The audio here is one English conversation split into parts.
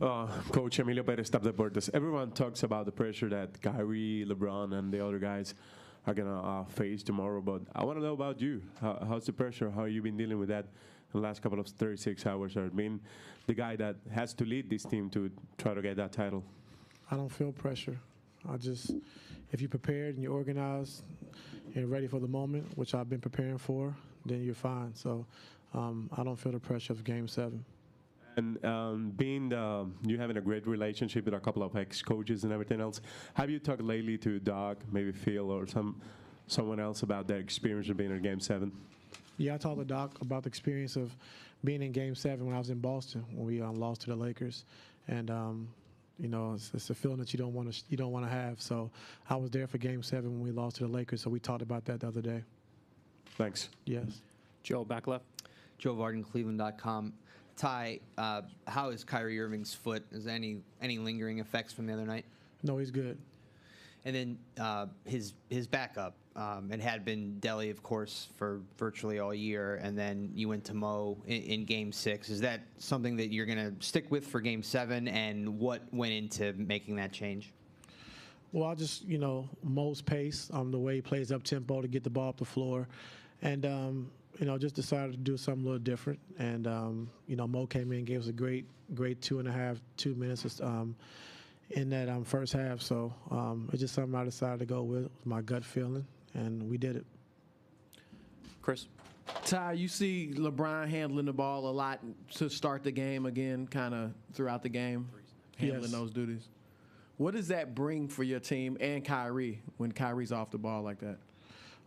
Coach Emilio Perez Deportes. Everyone talks about the pressure that Kyrie, LeBron, and the other guys are gonna face tomorrow. But I want to know about you. How's the pressure? How you been dealing with that in the last couple of 36 hours? Or being the guy that has to lead this team to try to get that title. I don't feel pressure. If you're prepared and you're organized and ready for the moment, which I've been preparing for, then you're fine. So I don't feel the pressure of Game 7. And you having a great relationship with a couple of ex-coaches and everything else, have you talked lately to Doc, maybe Phil, or someone else about their experience of being in Game 7? Yeah, I talked to Doc about the experience of being in Game 7 when I was in Boston when we lost to the Lakers, and it's a feeling that you don't want to have. So I was there for Game 7 when we lost to the Lakers. So we talked about that the other day. Thanks. Yes. Joe, back left. Joe Varden, Cleveland.com. Ty, how is Kyrie Irving's foot? Is there any lingering effects from the other night? No, he's good. And then his backup, it had been Delly, of course, for virtually all year, and then you went to Mo in Game 6. Is that something that you're going to stick with for Game 7, and what went into making that change? Well, I just, Mo's pace, the way he plays up-tempo to get the ball up the floor, and just decided to do something a little different. And, Mo came in, gave us a great 2 minutes in that first half. So it's just something I decided to go with my gut feeling, and we did it. Chris? Ty, you see LeBron handling the ball a lot to start the game again, kind of throughout the game, handling those duties. What does that bring for your team and Kyrie when Kyrie's off the ball like that?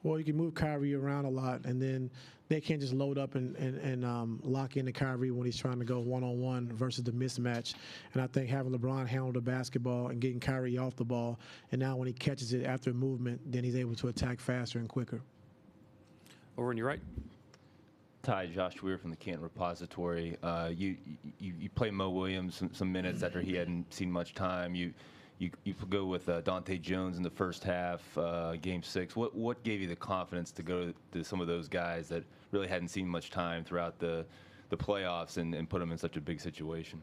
Well, you can move Kyrie around a lot, and then they can't just load up and lock into Kyrie when he's trying to go one-on-one versus the mismatch. And I think having LeBron handle the basketball and getting Kyrie off the ball, and now when he catches it after movement, then he's able to attack faster and quicker. Over on your right. Ty, Josh Weir from the Canton Repository. You play Mo Williams some minutes after he hadn't seen much time. You go with Dante Jones in the first half, Game 6. What gave you the confidence to go to some of those guys that really hadn't seen much time throughout the playoffs and put them in such a big situation?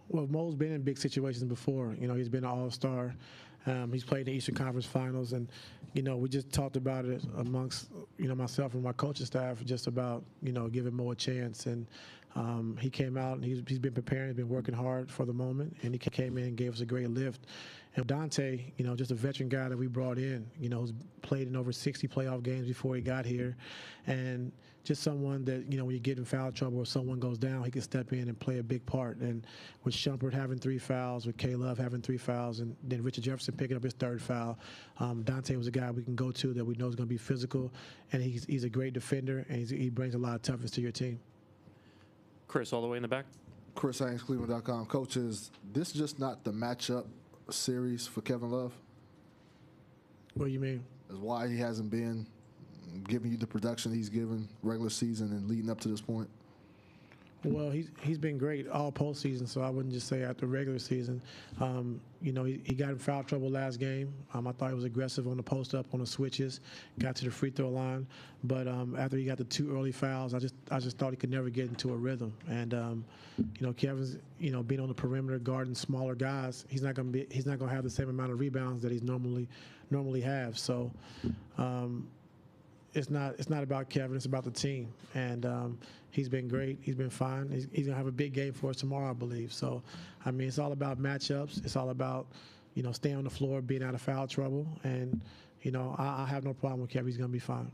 Well, Mo's been in big situations before. He's been an all-star. He's played in the Eastern Conference Finals, and we just talked about it amongst myself and my coaching staff, just about giving Mo a chance. And he came out and he's been preparing, he's been working hard for the moment, and he came in and gave us a great lift. And Dante, just a veteran guy that we brought in, who's played in over 60 playoff games before he got here, and just someone that when you get in foul trouble or someone goes down, he can step in and play a big part. And with Shumpert having 3 fouls, with K-Love having 3 fouls, and then Richard Jefferson picking up his 3rd foul, Dante was a guy we can go to that we know is going to be physical, and he's a great defender, and he brings a lot of toughness to your team. Chris, all the way in the back. Chris Haynes, Cleveland.com. Coach, is this just not the matchup series for Kevin Love? What do you mean? Is why he hasn't been giving you the production he's given regular season and leading up to this point? Well, he's been great all postseason, so I wouldn't just say after regular season. He got in foul trouble last game. I thought he was aggressive on the post-up, on the switches, got to the free throw line. But after he got the 2 early fouls, I just thought he could never get into a rhythm. And Kevin's being on the perimeter guarding smaller guys, he's not gonna have the same amount of rebounds that he's normally have. So. It's not about Kevin. It's about the team, and he's been great. He's been fine. He's gonna have a big game for us tomorrow, I believe. So, it's all about matchups. It's all about staying on the floor, being out of foul trouble, and I have no problem with Kevin. He's gonna be fine.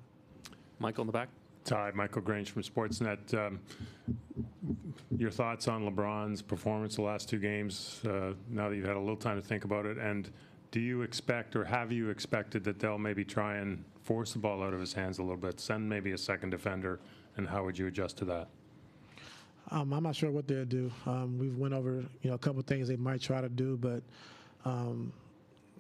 Michael in the back. Hi, Michael Grange from Sportsnet. Your thoughts on LeBron's performance the last 2 games? Now that you've had a little time to think about it, and do you expect, or have you expected, that they'll maybe try and force the ball out of his hands a little bit, send maybe a second defender, and how would you adjust to that? I'm not sure what they'll do. We've went over a couple of things they might try to do, but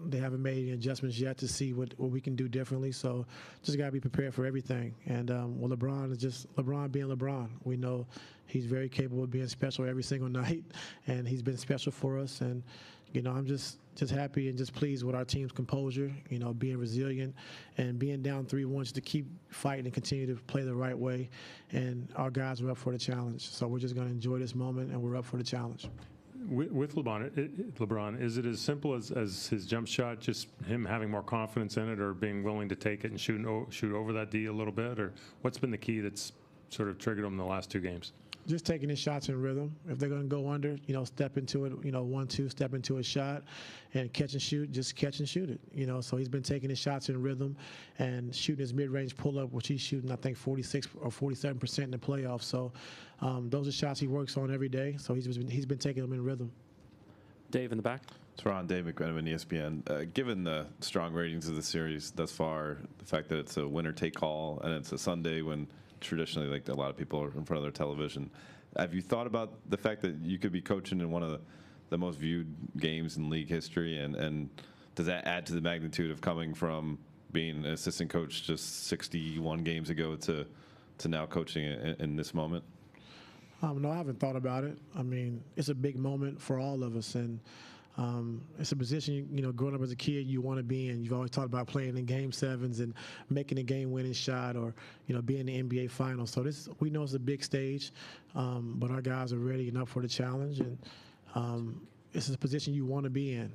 they haven't made any adjustments yet to see what we can do differently. So just got to be prepared for everything. And LeBron is just LeBron being LeBron. We know he's very capable of being special every single night, and he's been special for us. And I'm just happy and just pleased with our team's composure, being resilient and being down 3-1 just to keep fighting and continue to play the right way. And our guys are up for the challenge. So we're just going to enjoy this moment, and we're up for the challenge. with LeBron, is it as simple as his jump shot, just him having more confidence in it, or being willing to take it and shoot over that D a little bit, or what's been the key that's sort of triggered him in the last 2 games? Just taking his shots in rhythm. If they're going to go under, step into it, 1-2, step into a shot and catch and shoot, just catch and shoot it, So he's been taking his shots in rhythm and shooting his mid-range pull-up, which he's shooting, I think, 46 or 47% in the playoffs. So those are shots he works on every day. So he's been taking them in rhythm. Dave in the back. Dave McMenamin, ESPN. Given the strong ratings of the series thus far, the fact that it's a winner-take-all and it's a Sunday when traditionally, like, a lot of people are in front of their television, have you thought about the fact that you could be coaching in one of the most viewed games in league history, and does that add to the magnitude of coming from being an assistant coach just 61 games ago to now coaching in this moment? No, I haven't thought about it. I mean, it's a big moment for all of us, and it's a position, growing up as a kid, you want to be in. You've always talked about playing in Game 7s and making a game-winning shot, or, being in the NBA Finals. So we know it's a big stage, but our guys are ready and up for the challenge, and it's a position you want to be in.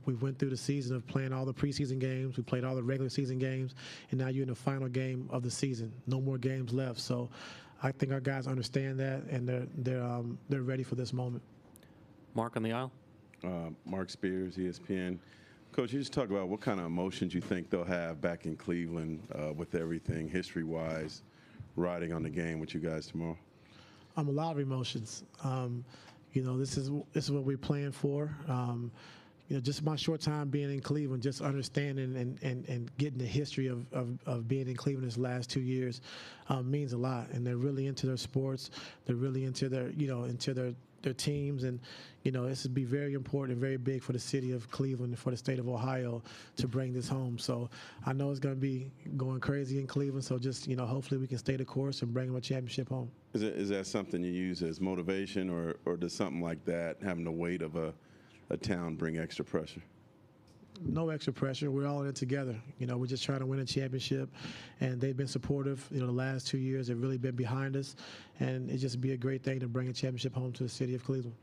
We went through the season of playing all the preseason games. We played all the regular season games, and now you're in the final game of the season. No more games left. So I think our guys understand that, and they're ready for this moment. Mark on the aisle. Mark Spears, ESPN. Coach, you just talk about what kind of emotions you think they'll have back in Cleveland with everything history-wise riding on the game with you guys tomorrow. A lot of emotions. This is what we're playing for. Just my short time being in Cleveland, just understanding and getting the history of being in Cleveland this last 2 years means a lot. And they're really into their sports. They're really into their teams, and this would be very important and very big for the city of Cleveland and for the state of Ohio to bring this home. So I know it's going to be going crazy in Cleveland. So just hopefully we can stay the course and bring them a championship home. Is that something you use as motivation, or does something like that, having the weight of a town, bring extra pressure? No extra pressure. We're all in it together. We're just trying to win a championship, and they've been supportive. The last 2 years, they've really been behind us, and it'd just be a great thing to bring a championship home to the city of Cleveland.